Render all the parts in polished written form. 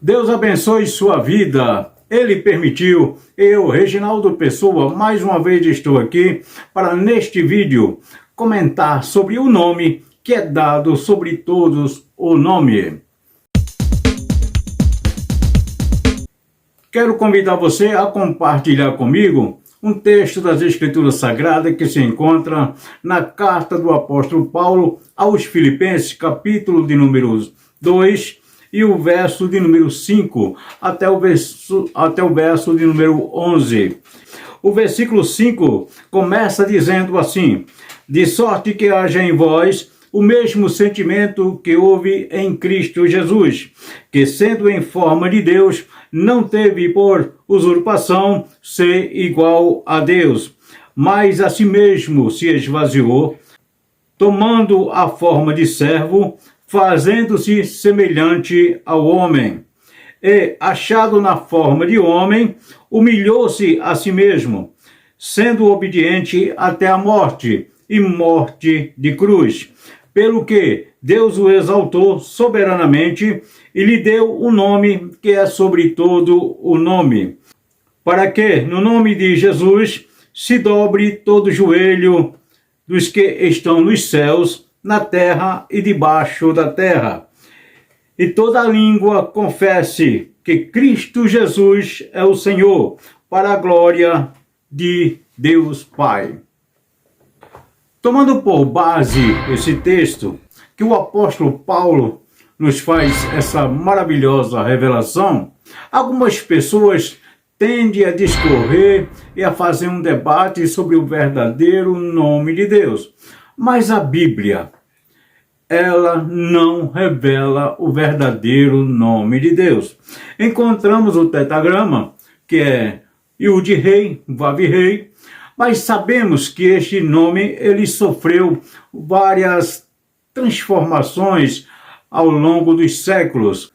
Deus abençoe sua vida. Ele permitiu. Eu, Reginaldo Pessoa, mais uma vez estou aqui para, neste vídeo, comentar sobre o nome que é dado sobre todos o nome. Quero convidar você a compartilhar comigo um texto das Escrituras Sagradas que se encontra na carta do apóstolo Paulo aos Filipenses, capítulo de número 2, e o verso de número 5 até o verso de número 11. O versículo 5 começa dizendo assim: de sorte que haja em vós o mesmo sentimento que houve em Cristo Jesus, que sendo em forma de Deus, não teve por usurpação ser igual a Deus, mas a si mesmo se esvaziou, tomando a forma de servo, fazendo-se semelhante ao homem. E, achado na forma de homem, humilhou-se a si mesmo, sendo obediente até a morte, e morte de cruz. Pelo que Deus o exaltou soberanamente e lhe deu o nome que é sobre todo o nome, para que no nome de Jesus se dobre todo joelho dos que estão nos céus, na terra e debaixo da terra, e toda língua confesse que Cristo Jesus é o Senhor, para a glória de Deus Pai. Tomando por base esse texto, que o apóstolo Paulo nos faz essa maravilhosa revelação, algumas pessoas tendem a discorrer e a fazer um debate sobre o verdadeiro nome de Deus. Mas a Bíblia, ela não revela o verdadeiro nome de Deus. Encontramos o tetragrama, que é Yud-Rei, Vav-Rei, mas sabemos que este nome ele sofreu várias transformações ao longo dos séculos.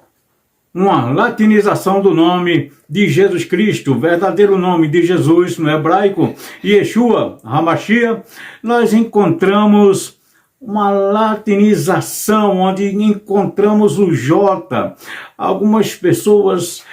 Uma latinização do nome de Jesus Cristo, o verdadeiro nome de Jesus no hebraico, Yeshua HaMashiach, nós encontramos uma latinização, onde encontramos o J. Algumas pessoas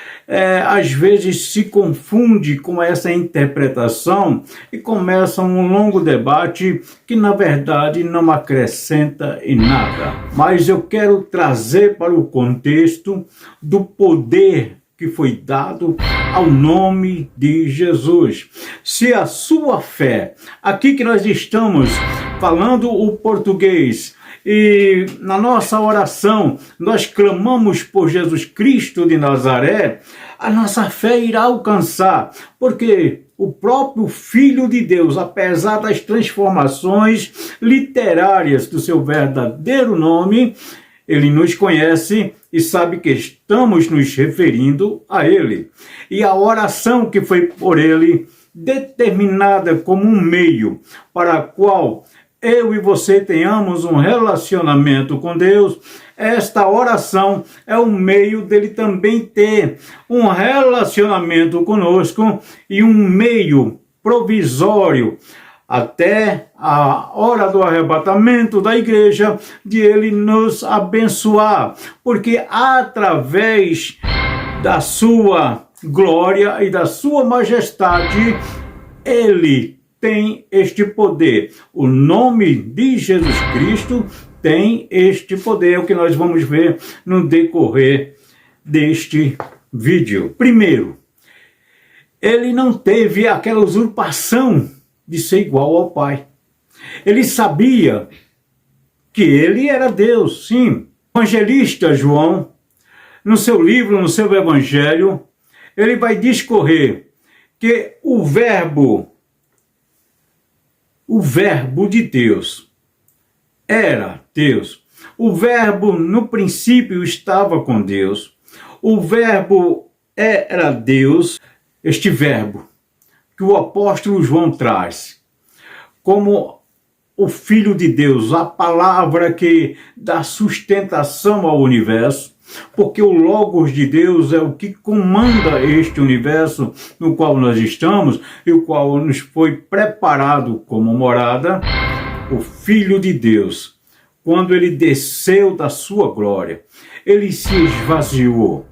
às vezes se confundem com essa interpretação e começam um longo debate que na verdade não acrescenta em nada. Mas eu quero trazer para o contexto do poder que foi dado ao nome de Jesus. Se a sua fé, aqui que nós estamos falando o português, e na nossa oração nós clamamos por Jesus Cristo de Nazaré, a nossa fé irá alcançar, porque o próprio Filho de Deus, apesar das transformações literárias do seu verdadeiro nome, ele nos conhece e sabe que estamos nos referindo a ele. E a oração que foi por ele determinada como um meio para a qual eu e você tenhamos um relacionamento com Deus, esta oração é um meio dele também ter um relacionamento conosco e um meio provisório até a hora do arrebatamento da igreja, de ele nos abençoar, porque através da sua glória e da sua majestade, ele tem este poder. O nome de Jesus Cristo tem este poder, é o que nós vamos ver no decorrer deste vídeo. Primeiro, ele não teve aquela usurpação de ser igual ao Pai. Ele sabia que ele era Deus, sim. O evangelista João, no seu livro, no seu evangelho, ele vai discorrer que o verbo de Deus era Deus. O verbo no princípio estava com Deus. O verbo era Deus. Este verbo que o apóstolo João traz como o Filho de Deus, a palavra que dá sustentação ao universo, porque o Logos de Deus é o que comanda este universo no qual nós estamos e o qual nos foi preparado como morada. O Filho de Deus, quando ele desceu da sua glória, ele se esvaziou.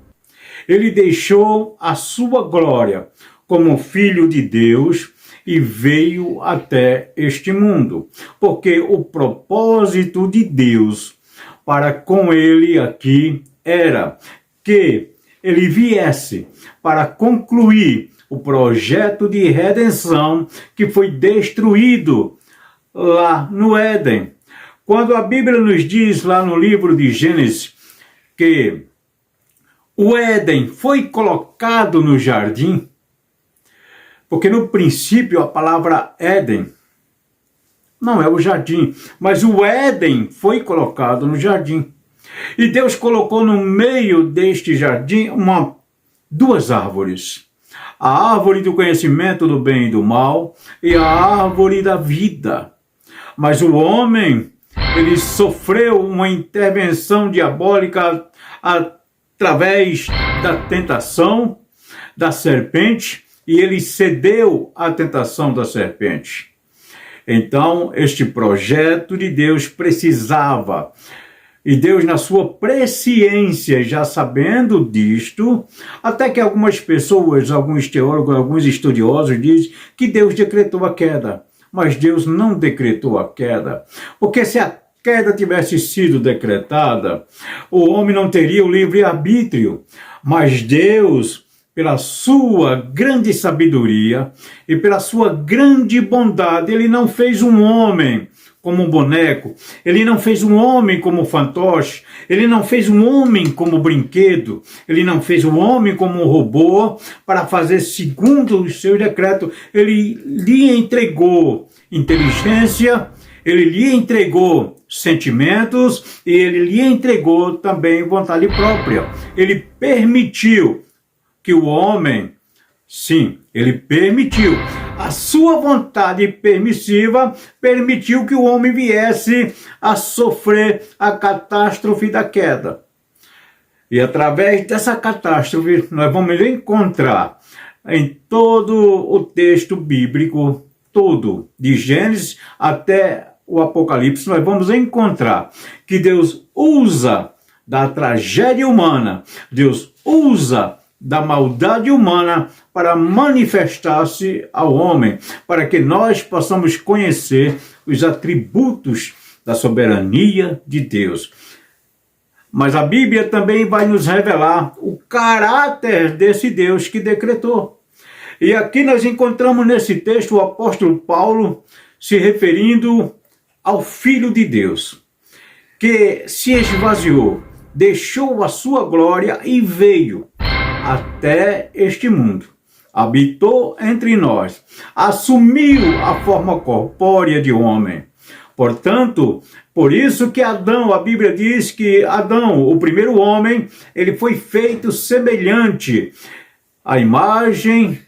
Ele deixou a sua glória como filho de Deus e veio até este mundo, porque o propósito de Deus para com ele aqui era que ele viesse para concluir o projeto de redenção que foi destruído lá no Éden. Quando a Bíblia nos diz lá no livro de Gênesis que o Éden foi colocado no jardim, porque no princípio a palavra Éden não é o jardim, mas o Éden foi colocado no jardim. E Deus colocou no meio deste jardim duas árvores. A árvore do conhecimento do bem e do mal e a árvore da vida. Mas o homem, ele sofreu uma intervenção diabólica através da tentação da serpente e ele cedeu à tentação da serpente. Então, este projeto de Deus precisava, e Deus, na sua presciência, já sabendo disto, até que algumas pessoas, alguns teólogos, alguns estudiosos dizem que Deus decretou a queda. Mas Deus não decretou a queda, porque se a queda tivesse sido decretada, o homem não teria o livre-arbítrio. Mas Deus, pela sua grande sabedoria e pela sua grande bondade, ele não fez um homem como um boneco, ele não fez um homem como um fantoche, ele não fez um homem como brinquedo, ele não fez um homem como um robô para fazer segundo os seus decretos. Ele lhe entregou inteligência, ele lhe entregou sentimentos e ele lhe entregou também vontade própria. Ele permitiu que o homem, sim, ele permitiu. A sua vontade permissiva permitiu que o homem viesse a sofrer a catástrofe da queda. E através dessa catástrofe, nós vamos encontrar em todo o texto bíblico, todo, de Gênesis até o Apocalipse, nós vamos encontrar que Deus usa da tragédia humana, Deus usa da maldade humana para manifestar-se ao homem, para que nós possamos conhecer os atributos da soberania de Deus. Mas a Bíblia também vai nos revelar o caráter desse Deus que decretou. E aqui nós encontramos nesse texto o apóstolo Paulo se referindo ao Filho de Deus, que se esvaziou, deixou a sua glória e veio até este mundo. Habitou entre nós, assumiu a forma corpórea de homem. Portanto, por isso que Adão, a Bíblia diz que Adão, o primeiro homem, ele foi feito semelhante à imagem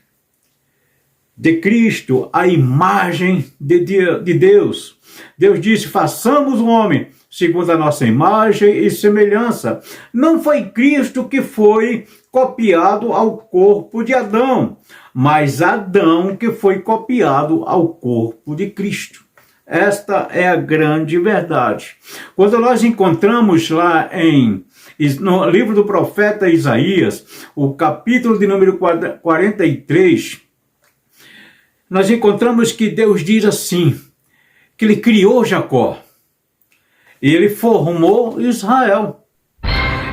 de Cristo, à imagem de Deus. Deus disse, façamos o homem segundo a nossa imagem e semelhança. Não foi Cristo que foi copiado ao corpo de Adão, mas Adão que foi copiado ao corpo de Cristo. Esta é a grande verdade. Quando nós encontramos lá no livro do profeta Isaías, o capítulo de número 43, nós encontramos que Deus diz assim, que ele criou Jacó e ele formou Israel.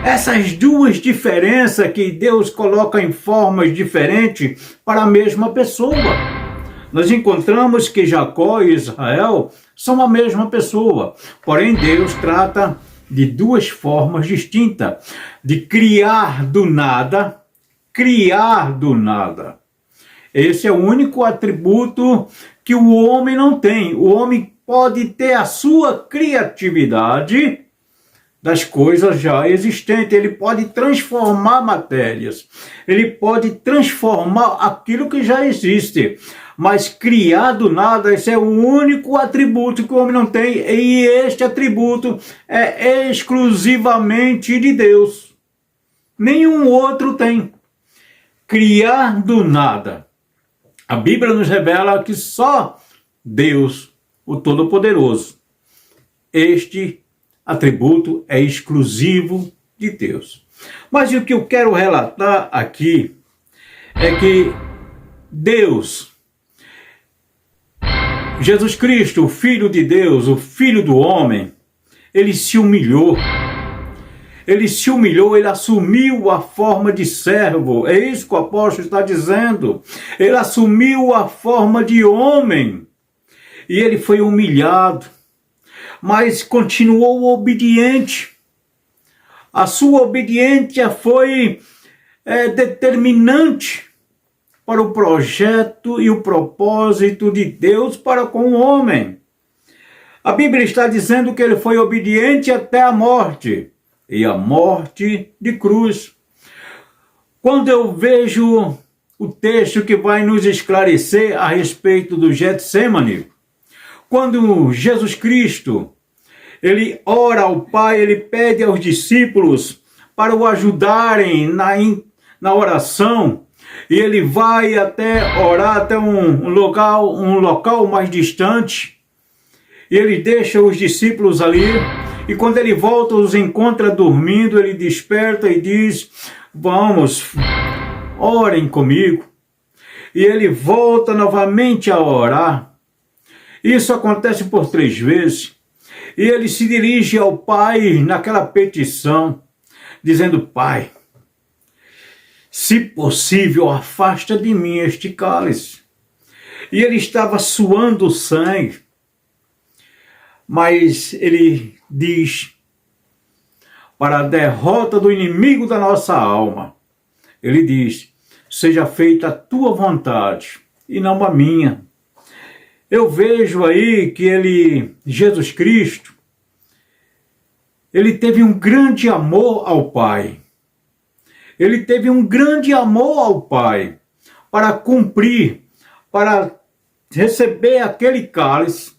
Essas duas diferenças que Deus coloca em formas diferentes para a mesma pessoa. Nós encontramos que Jacó e Israel são a mesma pessoa, porém Deus trata de duas formas distintas, de criar do nada, criar do nada. Esse é o único atributo que o homem não tem. O homem pode ter a sua criatividade das coisas já existentes. Ele pode transformar matérias. Ele pode transformar aquilo que já existe. Mas criar do nada, esse é o único atributo que o homem não tem. E este atributo é exclusivamente de Deus. Nenhum outro tem. Criar do nada. A Bíblia nos revela que só Deus, o Todo-Poderoso, este atributo é exclusivo de Deus. Mas o que eu quero relatar aqui é que Deus, Jesus Cristo, o Filho de Deus, o Filho do homem, ele se humilhou. Ele se humilhou, ele assumiu a forma de servo. É isso que o apóstolo está dizendo. Ele assumiu a forma de homem. E ele foi humilhado, mas continuou obediente. A sua obediência foi determinante para o projeto e o propósito de Deus para com o homem. A Bíblia está dizendo que ele foi obediente até a morte, e a morte de cruz. Quando eu vejo o texto que vai nos esclarecer a respeito do Getsemane, quando Jesus Cristo, ele ora ao Pai, ele pede aos discípulos para o ajudarem na oração, e ele vai até orar até um local mais distante, e ele deixa os discípulos ali, e quando ele volta, os encontra dormindo, ele desperta e diz: vamos, orem comigo. E ele volta novamente a orar. Isso acontece por 3 vezes. E ele se dirige ao Pai naquela petição, dizendo: Pai, se possível, afasta de mim este cálice. E ele estava suando sangue. Mas ele diz: para a derrota do inimigo da nossa alma, ele diz: seja feita a tua vontade e não a minha. Eu vejo aí que Jesus Cristo, ele teve um grande amor ao Pai. Ele teve um grande amor ao Pai para cumprir, para receber aquele cálice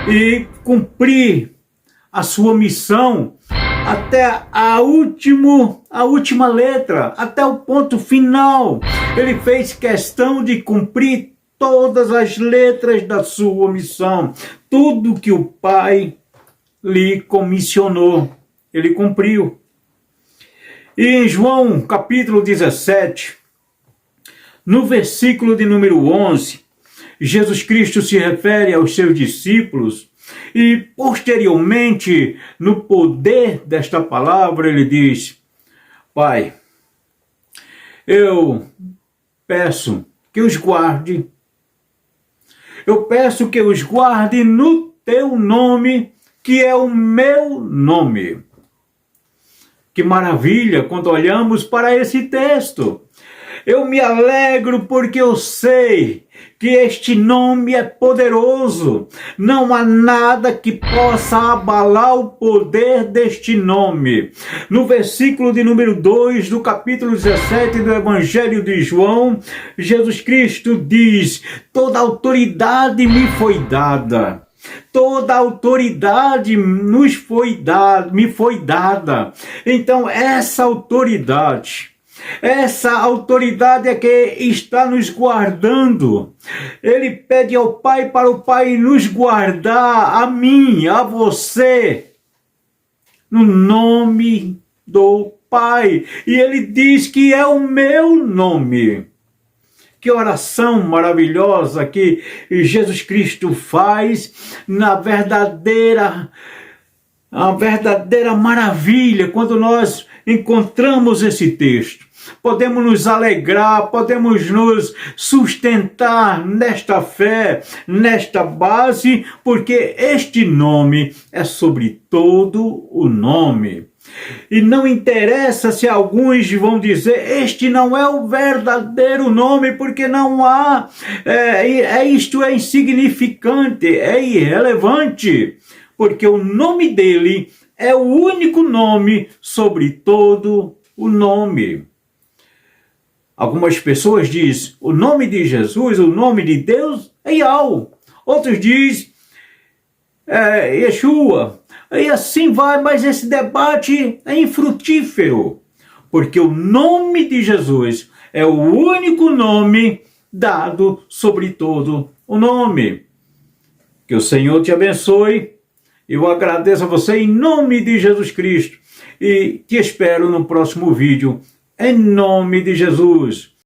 e cumprir a sua missão até a última letra, até o ponto final. Ele fez questão de cumprir todas as letras da sua missão. Tudo que o Pai lhe comissionou, ele cumpriu. E em João capítulo 17, no versículo de número 11, Jesus Cristo se refere aos seus discípulos e, posteriormente, no poder desta palavra, ele diz: Pai, eu peço que os guarde. Eu peço que os guarde no teu nome, que é o meu nome. Que maravilha quando olhamos para esse texto. Eu me alegro porque eu sei que este nome é poderoso. Não há nada que possa abalar o poder deste nome. No versículo de número 2 do capítulo 17 do Evangelho de João, Jesus Cristo diz: toda autoridade me foi dada. Toda autoridade me foi dada. Então essa autoridade é que está nos guardando. Ele pede ao Pai para o Pai nos guardar, a mim, a você, no nome do Pai. E ele diz que é o meu nome. Que oração maravilhosa que Jesus Cristo faz, a verdadeira maravilha quando nós encontramos esse texto. Podemos nos alegrar, podemos nos sustentar nesta fé, nesta base, porque este nome é sobre todo o nome. E não interessa se alguns vão dizer: este não é o verdadeiro nome, porque não há, isto é insignificante, é irrelevante, porque o nome dele é o único nome sobre todo o nome. Algumas pessoas dizem: o nome de Jesus, o nome de Deus é Yahweh. Outros dizem Yeshua. E assim vai, mas esse debate é infrutífero, porque o nome de Jesus é o único nome dado sobre todo o nome. Que o Senhor te abençoe. Eu agradeço a você em nome de Jesus Cristo. e te espero no próximo vídeo. Em nome de Jesus.